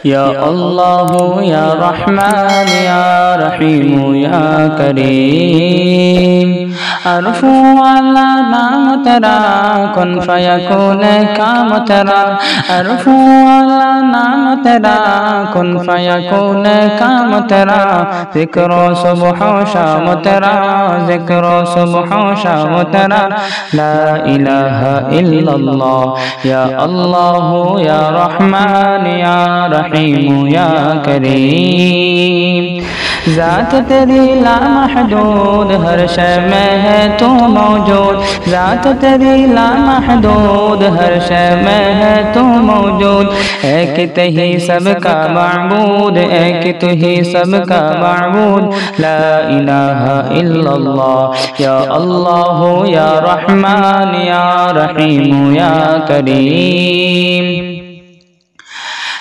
یا اللہ یا رحمان یا رحیم یا کریم عرف والا نام تیرا کن فیکون کام تیرا عرف والا نام تیرا کن فیکون کام تیرا ذکر و صبح و شام تیرا ذکر و صبح و شام تیرا لا الہ الا اللہ یا اللہ یا رحمان یا رحیم یا کریم ذات تیری لا محدود ہر شے میں ہے تو موجود ذات تیری لا محدود ہر شے میں ہے تو موجود ایک تو ہی سب کا معبود ایک تو ہی سب کا معبود لا الہ الا اللہ یا اللہ یا رحمان یا رحیم یا کریم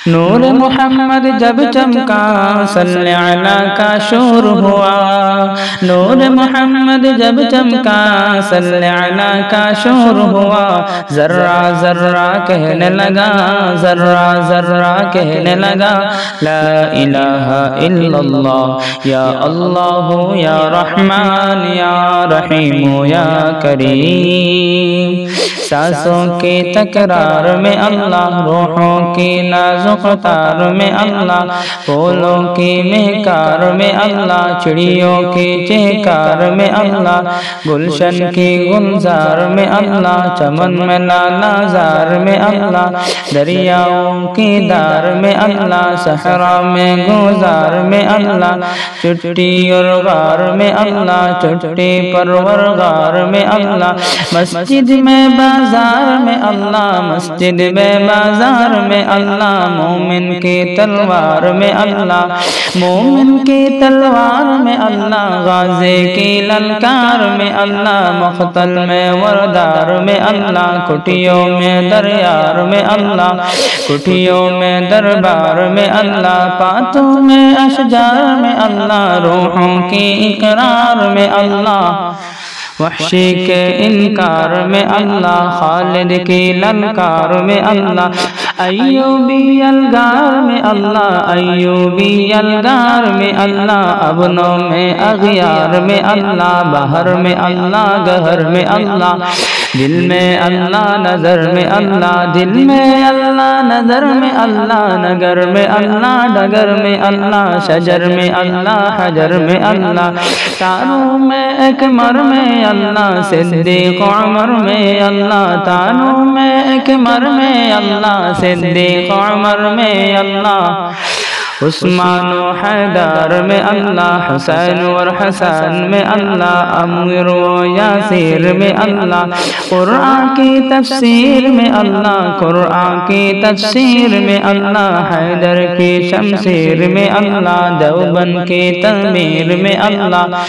نور محمد جب چمکا صلی علی کا شور ہوا نور محمد جب چمکا صلی علی کا شور ہوا ذرہ ذرہ کہنے لگا ذرہ ذرہ کہنے لگا لا الہ الا اللہ یا اللہ یا رحمان یا رحیم یا کریم سانسوں کی تکرار میں اللہ روحوں کی نازک تار میں اللہ پھولوں کی مہکار میں اللہ چڑیوں کی چہکار میں اللہ گلشن کی گلزار میں اللہ چمن میں لالا زار میں اللہ دریاؤں کی دار میں اللہ صحرا میں گلزار میں اللہ چٹی اور غار میں اللہ چٹی پرور غار میں اللہ مسجد میں بازار میں اللہ مسجد میں بازار میں اللہ مومن کی تلوار میں اللہ مومن کی تلوار میں اللہ غازی کی للکار میں اللہ مقتل میں وردار میں اللہ کٹیوں میں دریار میں اللہ کٹیوں میں دربار میں اللہ پاتوں میں اشجار میں اللہ روحوں کی اقرار میں اللہ وحشی کے انکار میں اللہ خالد کی للکار میں اللہ ایوبی الگار میں اللہ ایوبی الگار میں اللہ ابنوں میں اغیار میں اللہ بہر میں اللہ گہر میں اللہ دل میں اللہ نظر میں اللہ دل میں اللہ نظر میں اللہ نگر میں اللہ ڈگر میں اللہ شجر میں اللہ حجر میں اللہ تاروں میں اکمر میں اللہ صدیق عمر میں اللہ تانوں میں اکمر میں اللہ صدیق عمر میں اللہ عثمان و حیدر میں اللہ حسین اور حسن میں اللہ امیر و یاسر میں اللہ قرآن کی تفسیر میں اللہ قرآن کی تفسیر میں اللہ حیدر کی شمشیر میں اللہ دیوبند کی تعمیر میں اللہ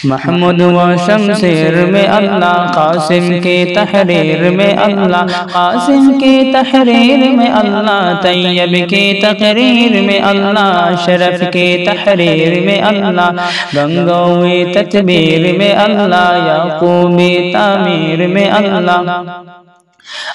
محمود و شمشیر میں اللہ قاسم کی تحریر میں اللہ قاسم کی تحریر میں اللہ طیب کی تقریر میں اللہ شرف کی تحریر میں اللہ گنگوی تدبیر میں اللہ یعقوبی تعمیر میں اللہ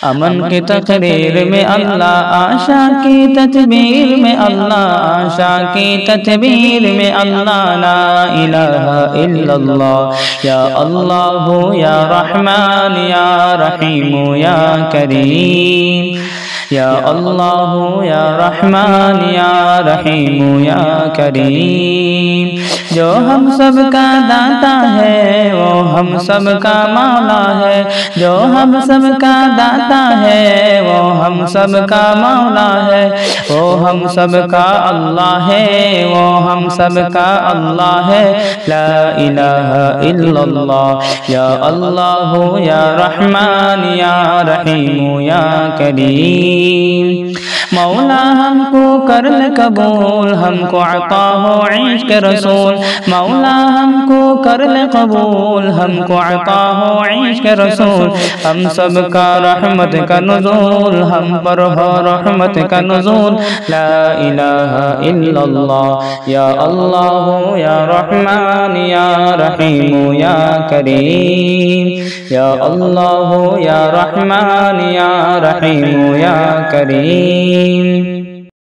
امن کی تقریر میں اللہ آشا کی تدبیر میں اللہ آشا کی تدبیر میں اللہ لا الہ الا اللہ یا اللہ یا رحمان یا رحیم یا کریم یا اللہ یا رحمان یا رحیم یا کریم جو ہم سب کا داتا ہے وہ ہم سب کا مولا ہے جو ہم سب کا داتا ہے وہ ہم سب کا مولا ہے وہ ہم سب کا اللہ ہے وہ ہم سب کا اللہ ہے لا الہ الا اللہ یا اللہ یا رحمان یا رحیم یا کریم مولا ہم کو کر لے قبول ہم کو عطا ہو عشق رسول مولا ہم کو کر لے قبول ہم کو عطا ہو عشق رسول ہم سب کا رحمت کا نزول ہم پر ہو رحمت کا نزول لا الہ الا اللہ یا اللہ یا رحمان یا رحیم یا کریم یا اللہ یا رحمان یا رحیم یا کریم